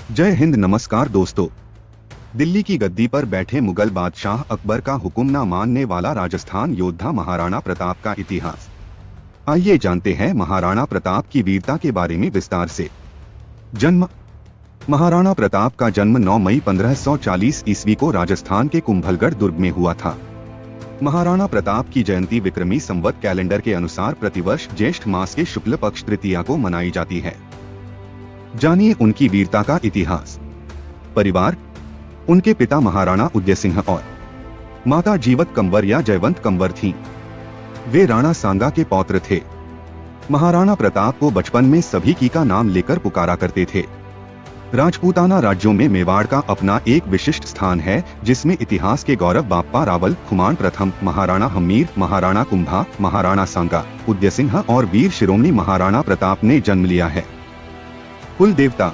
जय हिंद। नमस्कार दोस्तों। दिल्ली की गद्दी पर बैठे मुगल बादशाह अकबर का हुक्म न मानने वाला राजस्थान योद्धा महाराणा प्रताप का इतिहास। आइए जानते हैं महाराणा प्रताप की वीरता के बारे में विस्तार से। जन्म। महाराणा प्रताप का जन्म 9 मई 1540 ईस्वी को राजस्थान के कुंभलगढ़ दुर्ग में हुआ था। महाराणा प्रताप की जयंती विक्रमी संवत कैलेंडर के अनुसार प्रतिवर्ष ज्येष्ठ मास के शुक्ल पक्ष तृतीया को मनाई जाती है। जानिए उनकी वीरता का इतिहास। परिवार। उनके पिता महाराणा उदयसिंह और माता जीवत कंवर या जयवंत कंवर थीं। वे राणा सांगा के पौत्र थे। महाराणा प्रताप को बचपन में सभी की का नाम लेकर पुकारा करते थे। राजपूताना राज्यों में मेवाड़ का अपना एक विशिष्ट स्थान है, जिसमें इतिहास के गौरव बाप्पा रावल, खुमान प्रथम, महाराणा हमीर, महाराणा कुंभा, महाराणा सांगा, उदयसिंह और वीर शिरोमणि महाराणा प्रताप ने जन्म लिया है। कुल देवता।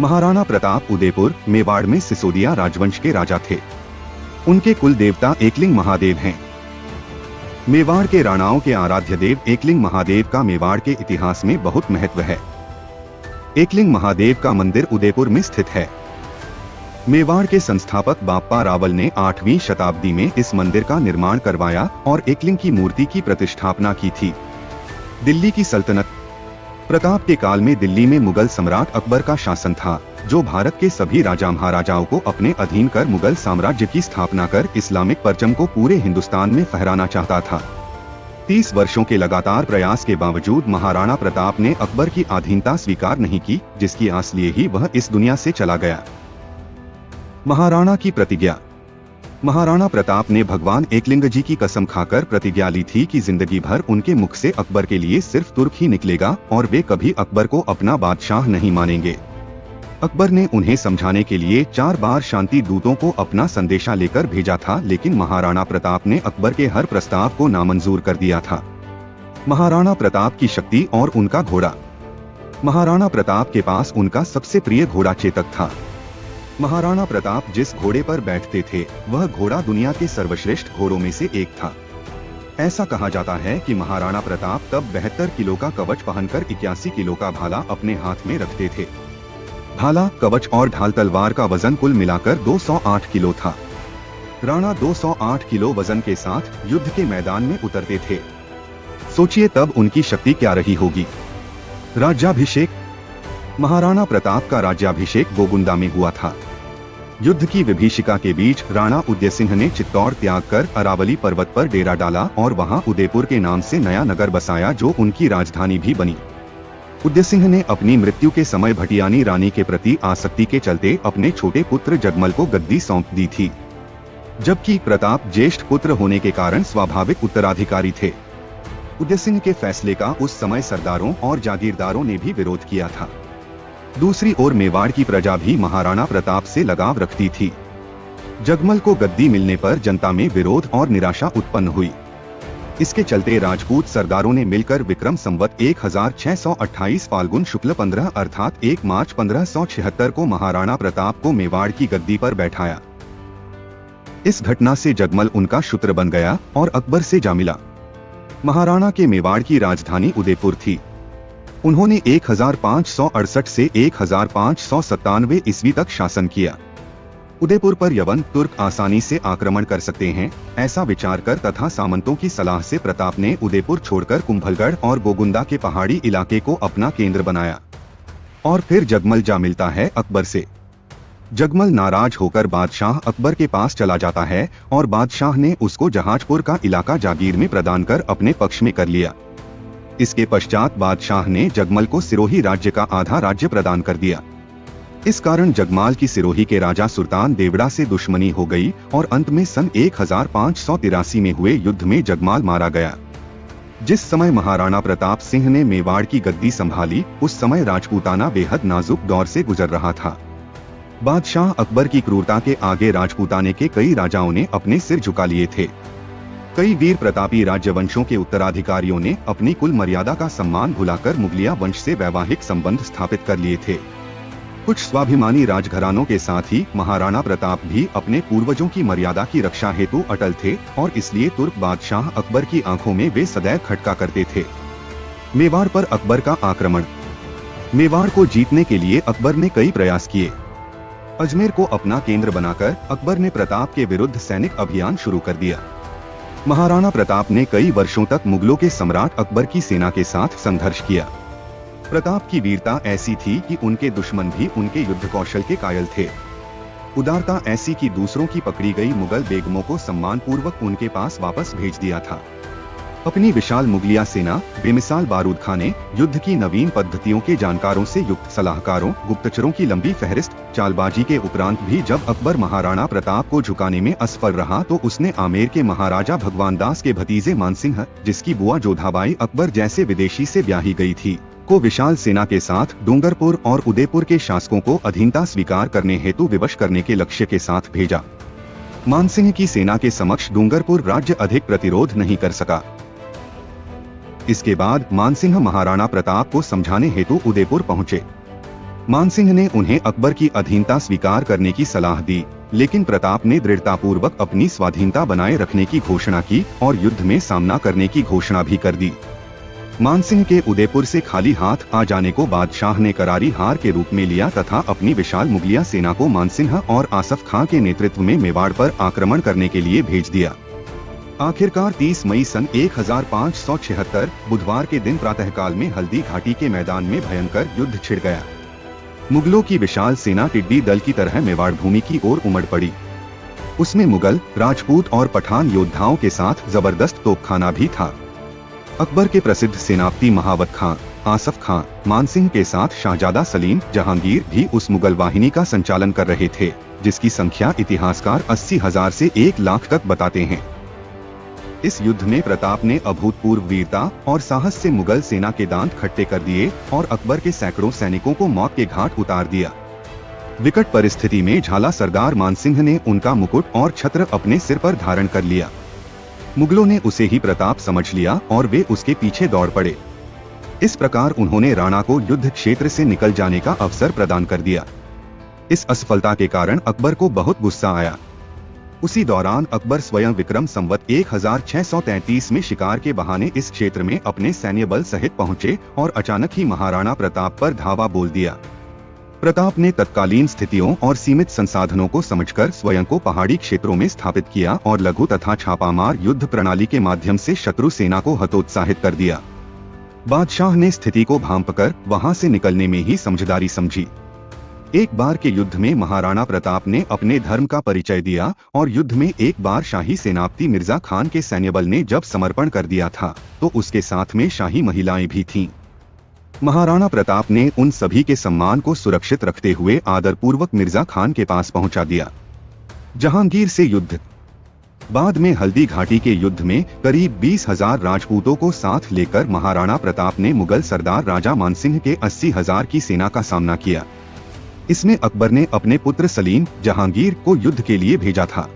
महाराणा प्रताप उदयपुर मेवाड़ में सिसोदिया राजवंश के राजा थे। उनके कुल देवता एकलिंग महादेव हैं। मेवाड़ के राणाओं के आराध्य देव एकलिंग महादेव का मेवाड़ के इतिहास में बहुत महत्व है। एकलिंग महादेव का मंदिर उदयपुर में स्थित है। मेवाड़ के संस्थापक बाप्पा रावल ने 8वीं शताब्दी में इस मंदिर का निर्माण करवाया और एकलिंग की मूर्ति की प्रतिष्ठापना की थी। दिल्ली की सल्तनत। प्रताप के काल में दिल्ली में मुगल सम्राट अकबर का शासन था, जो भारत के सभी राजा महाराजाओं को अपने अधीन कर मुगल साम्राज्य की स्थापना कर इस्लामिक परचम को पूरे हिंदुस्तान में फहराना चाहता था। 30 वर्षों के लगातार प्रयास के बावजूद महाराणा प्रताप ने अकबर की अधीनता स्वीकार नहीं की, जिसकी आस लिए ही वह इस दुनिया से चला गया। महाराणा की प्रतिज्ञा। महाराणा प्रताप ने भगवान एकलिंग जी की कसम खाकर प्रतिज्ञा ली थी कि जिंदगी भर उनके मुख से अकबर के लिए सिर्फ तुर्क ही निकलेगा और वे कभी अकबर को अपना बादशाह नहीं मानेंगे। अकबर ने उन्हें समझाने के लिए 4 बार शांति दूतों को अपना संदेशा लेकर भेजा था, लेकिन महाराणा प्रताप ने अकबर के हर प्रस्ताव को नामंजूर कर दिया था। महाराणा प्रताप की शक्ति और उनका घोड़ा। महाराणा प्रताप के पास उनका सबसे प्रिय घोड़ा चेतक था। महाराणा प्रताप जिस घोड़े पर बैठते थे, वह घोड़ा दुनिया के सर्वश्रेष्ठ घोड़ों में से एक था। ऐसा कहा जाता है कि महाराणा प्रताप तब 72 किलो का कवच पहनकर 81 किलो का भाला अपने हाथ में रखते थे। भाला, कवच और ढाल तलवार का वजन कुल मिलाकर 208 किलो था। राणा 208 किलो वजन के साथ युद्ध के मैदान में उतरते थे। सोचिए तब उनकी शक्ति क्या रही होगी। राज्याभिषेक। महाराणा प्रताप का राज्याभिषेक गोगुंदा में हुआ था। युद्ध की विभीषिका के बीच राणा उदयसिंह ने चित्तौड़ त्याग कर अरावली पर्वत पर डेरा डाला और वहां उदयपुर के नाम से नया नगर बसाया, जो उनकी राजधानी भी बनी। उदयसिंह ने अपनी मृत्यु के समय भटियानी रानी के प्रति आसक्ति के चलते अपने छोटे पुत्र जगमल को गद्दी सौंप दी थी, जबकि प्रताप ज्येष्ठ पुत्र होने के कारण स्वाभाविक उत्तराधिकारी थे। उदयसिंह के फैसले का उस समय सरदारों और जागीरदारों ने भी विरोध किया था। दूसरी ओर मेवाड़ की प्रजा भी महाराणा प्रताप से लगाव रखती थी। जगमल को गद्दी मिलने पर जनता में विरोध और निराशा उत्पन्न हुई। इसके चलते राजपूत सरदारों ने मिलकर विक्रम संवत 1628 फाल्गुन शुक्ल 15 अर्थात 1 मार्च 1576 को महाराणा प्रताप को मेवाड़ की गद्दी पर बैठाया। इस घटना से जगमल उनका शूत्र बन गया और अकबर से जा मिला। महाराणा के मेवाड़ की राजधानी उदयपुर थी। उन्होंने 1568 से 1597 ईस्वी तक शासन किया। उदयपुर पर यवन तुर्क आसानी से आक्रमण कर सकते हैं, ऐसा विचार कर तथा सामंतों की सलाह से प्रताप ने उदयपुर छोड़कर कुंभलगढ़ और गोगुंदा के पहाड़ी इलाके को अपना केंद्र बनाया। और फिर जगमल जा मिलता है अकबर से। जगमल नाराज होकर बादशाह अकबर के पास चला जाता है और बादशाह ने उसको जहाजपुर का इलाका जागीर में प्रदान कर अपने पक्ष में कर लिया। इसके पश्चात बादशाह ने जगमल को सिरोही राज्य का आधा राज्य प्रदान कर दिया। इस कारण जगमाल की सिरोही के राजा सुल्तान देवड़ा से दुश्मनी हो गई और अंत में सन 1583 में हुए युद्ध में जगमाल मारा गया। जिस समय महाराणा प्रताप सिंह ने मेवाड़ की गद्दी संभाली, उस समय राजपूताना बेहद नाजुक दौर से गुजर रहा था। बादशाह अकबर की क्रूरता के आगे राजपूताने के कई राजाओं ने अपने सिर झुका लिए थे। कई वीर प्रतापी राज्यवंशों के उत्तराधिकारियों ने अपनी कुल मर्यादा का सम्मान भुलाकर मुगलिया वंश से वैवाहिक संबंध स्थापित कर लिए थे। कुछ स्वाभिमानी राजघरानों के साथ ही महाराणा प्रताप भी अपने पूर्वजों की मर्यादा की रक्षा हेतु अटल थे और इसलिए तुर्क बादशाह अकबर की आंखों में वे सदैव खटका करते थे। मेवाड़ पर अकबर का आक्रमण। मेवाड़ को जीतने के लिए अकबर ने कई प्रयास किए। अजमेर को अपना केंद्र बनाकर अकबर ने प्रताप के विरुद्ध सैनिक अभियान शुरू कर दिया। महाराणा प्रताप ने कई वर्षों तक मुगलों के सम्राट अकबर की सेना के साथ संघर्ष किया। प्रताप की वीरता ऐसी थी कि उनके दुश्मन भी उनके युद्ध कौशल के कायल थे। उदारता ऐसी कि दूसरों की पकड़ी गई मुगल बेगमों को सम्मानपूर्वक उनके पास वापस भेज दिया था। अपनी विशाल मुगलिया सेना, बेमिसाल बारूद खाने, युद्ध की नवीन पद्धतियों के जानकारों से युक्त सलाहकारों, गुप्तचरों की लंबी फहरिस्त, चालबाजी के उपरांत भी जब अकबर महाराणा प्रताप को झुकाने में असफल रहा तो उसने आमेर के महाराजा भगवान दास के भतीजे मानसिंह, जिसकी बुआ जोधाबाई अकबर जैसे विदेशी से ब्याही गई थी, को विशाल सेना के साथ डूंगरपुर और उदयपुर के शासकों को अधीनता स्वीकार करने हेतु विवश करने के लक्ष्य के साथ भेजा। मानसिंह की सेना के समक्ष डूंगरपुर राज्य अधिक प्रतिरोध नहीं कर सका। इसके बाद मानसिंह महाराणा प्रताप को समझाने हेतु उदयपुर पहुंचे। मानसिंह ने उन्हें अकबर की अधीनता स्वीकार करने की सलाह दी, लेकिन प्रताप ने दृढ़तापूर्वक अपनी स्वाधीनता बनाए रखने की घोषणा की और युद्ध में सामना करने की घोषणा भी कर दी। मानसिंह के उदयपुर से खाली हाथ आ जाने को बादशाह ने करारी हार के रूप में लिया तथा अपनी विशाल मुगलिया सेना को मानसिंह और आसफ खां के नेतृत्व में मेवाड़ पर आक्रमण करने के लिए भेज दिया। आखिरकार 30 मई सन 1576 बुधवार के दिन प्रातःकाल में हल्दी घाटी के मैदान में भयंकर युद्ध छिड़ गया। मुगलों की विशाल सेना टिड्डी दल की तरह मेवाड़ भूमि की ओर उमड़ पड़ी। उसमें मुगल, राजपूत और पठान योद्धाओं के साथ जबरदस्त तोपखाना भी था। अकबर के प्रसिद्ध सेनापति महावत खां, आसफ खां, मानसिंह के साथ शाहजादा सलीम, जहांगीर भी उस मुगल वाहिनी का संचालन कर रहे थे, जिसकी संख्या इतिहासकार 80,000 से 1 लाख तक बताते हैं। इस युद्ध में प्रताप ने अभूतपूर्व वीरता और साहस से मुगल सेना के दांत खट्टे कर दिए और अकबर के सैकड़ों सैनिकों को मौत के घाट उतार दिया। विकट परिस्थिति में झाला सरदार मानसिंह ने उनका मुकुट और छत्र अपने सिर पर धारण कर लिया। मुगलों ने उसे ही प्रताप समझ लिया और वे उसके पीछे दौड़ पड़े। इस प्रकार उन्होंने राणा को युद्ध क्षेत्र से निकल जाने का अवसर प्रदान कर दिया। इस असफलता के कारण अकबर को बहुत गुस्सा आया। उसी दौरान अकबर स्वयं विक्रम संवत 1633 में शिकार के बहाने इस क्षेत्र में अपने सैन्य बल सहित पहुंचे और अचानक ही महाराणा प्रताप पर धावा बोल दिया। प्रताप ने तत्कालीन स्थितियों और सीमित संसाधनों को समझकर स्वयं को पहाड़ी क्षेत्रों में स्थापित किया और लघु तथा छापामार युद्ध प्रणाली के माध्यम से शत्रु सेना को हतोत्साहित कर दिया। बादशाह ने स्थिति को भांपकर वहां से निकलने में ही समझदारी समझी। एक बार के युद्ध में महाराणा प्रताप ने अपने धर्म का परिचय दिया और युद्ध में एक बार शाही सेनापति मिर्जा खान के सैन्य बल ने जब समर्पण कर दिया था तो उसके साथ में शाही महिलाएं भी थीं। महाराणा प्रताप ने उन सभी के सम्मान को सुरक्षित रखते हुए आदरपूर्वक मिर्जा खान के पास पहुंचा दिया। जहांगीर से युद्ध। बाद में हल्दी घाटी के युद्ध में करीब 20,000 राजपूतों को साथ लेकर महाराणा प्रताप ने मुगल सरदार राजा मानसिंह के 80,000 की सेना का सामना किया। इसमें अकबर ने अपने पुत्र सलीम, जहांगीर को युद्ध के लिए भेजा था।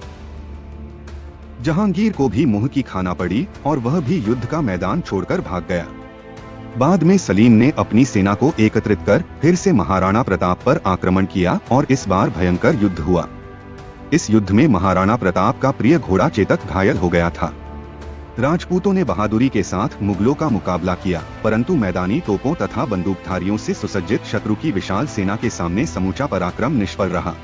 जहांगीर को भी मुंह की खाना पड़ी और वह भी युद्ध का मैदान छोड़कर भाग गया। बाद में सलीम ने अपनी सेना को एकत्रित कर फिर से महाराणा प्रताप पर आक्रमण किया और इस बार भयंकर युद्ध हुआ। इस युद्ध में महाराणा प्रताप का प्रिय घोड़ा चेतक घायल हो गया था। राजपूतों ने बहादुरी के साथ मुगलों का मुकाबला किया, परंतु मैदानी तोपों तथा बंदूकधारियों से सुसज्जित शत्रु की विशाल सेना के सामने समूचा पराक्रम निष्फल रहा।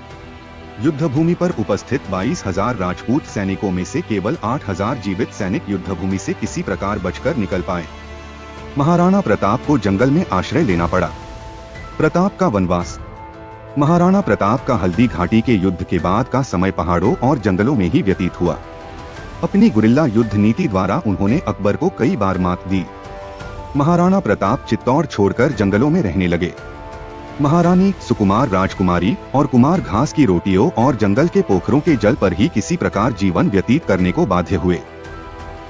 युद्धभूमि पर उपस्थित 22,000 राजपूत सैनिकों में से केवल 8,000 जीवित सैनिक युद्धभूमि से किसी प्रकार बचकर निकल पाए। महाराणा प्रताप को जंगल में आश्रय लेना पड़ा। प्रताप का वनवास। महाराणा प्रताप का हल्दी घाटी के युद्ध के बाद का समय पहाड़ों और जंगलों में ही व्यतीत हुआ। अपनी गुरिल्ला युद्ध नीति द्वारा उन्होंने अकबर को कई बार मात दी। महाराणा प्रताप चित्तौड़ छोड़कर जंगलों में रहने लगे। महारानी, सुकुमार राजकुमारी और कुमार घास की रोटियों और जंगल के पोखरों के जल पर ही किसी प्रकार जीवन व्यतीत करने को बाध्य हुए।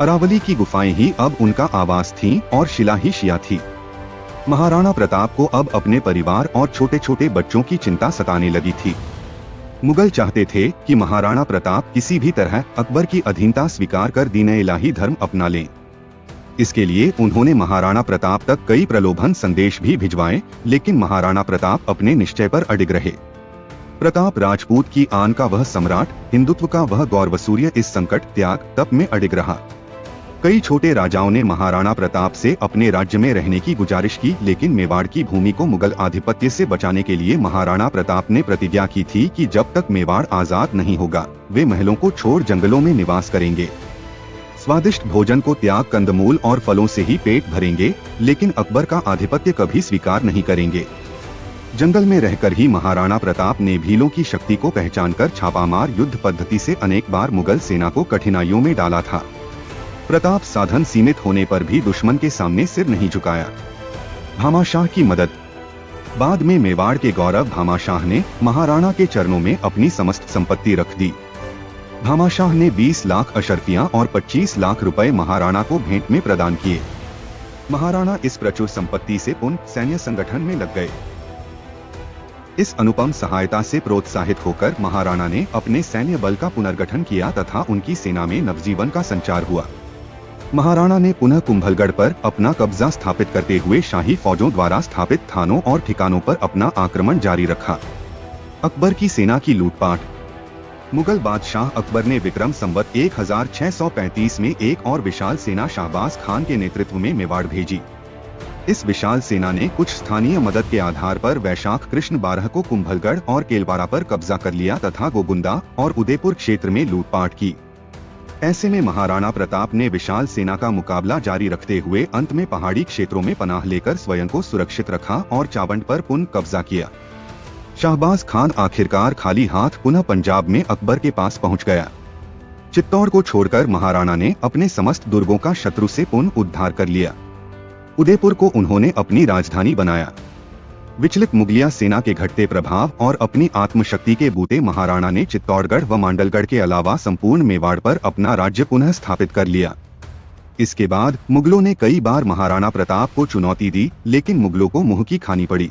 अरावली की गुफाएं ही अब उनका आवास थीं और शिला ही शिया थी। महाराणा प्रताप को अब अपने परिवार और छोटे छोटे बच्चों की चिंता सताने लगी थी। मुगल चाहते थे कि महाराणा प्रताप किसी भी तरह अकबर की अधीनता स्वीकार कर दीन-ए-इलाही धर्म अपना लें। इसके लिए उन्होंने महाराणा प्रताप तक कई प्रलोभन संदेश भी भिजवाए, लेकिन महाराणा प्रताप अपने निश्चय पर अडिग रहे। प्रताप राजपूत की आन का वह सम्राट, हिंदुत्व का वह गौरवसूर्य इस संकट, त्याग, तप में अडिग रहा। कई छोटे राजाओं ने महाराणा प्रताप से अपने राज्य में रहने की गुजारिश की, लेकिन मेवाड़ की भूमि को मुगल आधिपत्य से बचाने के लिए महाराणा प्रताप ने प्रतिज्ञा की थी कि जब तक मेवाड़ आजाद नहीं होगा वे महलों को छोड़ जंगलों में निवास करेंगे। स्वादिष्ट भोजन को त्याग कंदमूल और फलों से ही पेट भरेंगे, लेकिन अकबर का आधिपत्य कभी स्वीकार नहीं करेंगे। जंगल में रहकर ही महाराणा प्रताप ने भीलों की शक्ति को पहचानकर छापामार युद्ध पद्धति से अनेक बार मुगल सेना को कठिनाइयों में डाला था। प्रताप साधन सीमित होने पर भी दुश्मन के सामने सिर नहीं झुकाया। भामाशाह की मदद। बाद में मेवाड़ के गौरव भामाशाह ने महाराणा के चरणों में अपनी समस्त संपत्ति रख दी। भामाशाह ने 20 लाख अशर्फियां और 25 लाख रुपए महाराणा को भेंट में प्रदान किए। महाराणा इस प्रचुर संपत्ति से पुनः सैन्य संगठन में लग गए। इस अनुपम सहायता से प्रोत्साहित होकर महाराणा ने अपने सैन्य बल का पुनर्गठन किया तथा उनकी सेना में नवजीवन का संचार हुआ। महाराणा ने पुनः कुंभलगढ़ पर अपना कब्जा स्थापित करते हुए शाही फौजों द्वारा स्थापित थानों और ठिकानों पर अपना आक्रमण जारी रखा। अकबर की सेना की लूटपाट। मुगल बादशाह अकबर ने विक्रम संवत 1635 में एक और विशाल सेना शाहबाज खान के नेतृत्व में मेवाड़ भेजी। इस विशाल सेना ने कुछ स्थानीय मदद के आधार पर वैशाख कृष्ण 12 को कुंभलगढ़ और केलवाड़ा पर कब्जा कर लिया तथा गोगुंदा और उदयपुर क्षेत्र में लूटपाट की। ऐसे में महाराणा प्रताप ने विशाल सेना का मुकाबला जारी रखते हुए अंत में पहाड़ी क्षेत्रों में पनाह लेकर स्वयं को सुरक्षित रखा और चावंड पर पुनः कब्जा किया। शाहबाज खान आखिरकार खाली हाथ पुनः पंजाब में अकबर के पास पहुंच गया। चित्तौड़ को छोड़कर महाराणा ने अपने समस्त दुर्गों का शत्रु से पुनः उद्धार कर लिया। उदयपुर को उन्होंने अपनी राजधानी बनाया। विचलित मुगलिया सेना के घटते प्रभाव और अपनी आत्मशक्ति के बूते महाराणा ने चित्तौड़गढ़ व मांडलगढ़ के अलावा संपूर्ण मेवाड़ पर अपना राज्य पुनः स्थापित कर लिया। इसके बाद मुगलों ने कई बार महाराणा प्रताप को चुनौती दी, लेकिन मुगलों को मुंह की खानी पड़ी।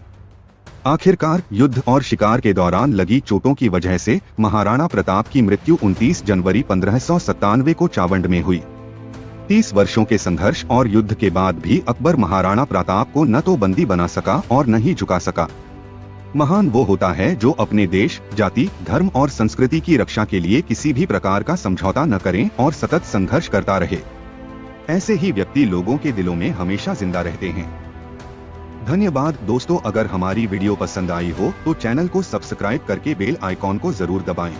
आखिरकार युद्ध और शिकार के दौरान लगी चोटों की वजह से महाराणा प्रताप की मृत्यु 29 जनवरी 1597 को चावंड में हुई। 30 वर्षों के संघर्ष और युद्ध के बाद भी अकबर महाराणा प्रताप को न तो बंदी बना सका और न ही झुका सका। महान वो होता है जो अपने देश, जाति, धर्म और संस्कृति की रक्षा के लिए किसी भी प्रकार का समझौता न करे और सतत संघर्ष करता रहे। ऐसे ही व्यक्ति लोगों के दिलों में हमेशा जिंदा रहते हैं। धन्यवाद दोस्तों, अगर हमारी वीडियो पसंद आई हो तो चैनल को सब्सक्राइब करके बेल आइकॉन को जरूर दबाएं।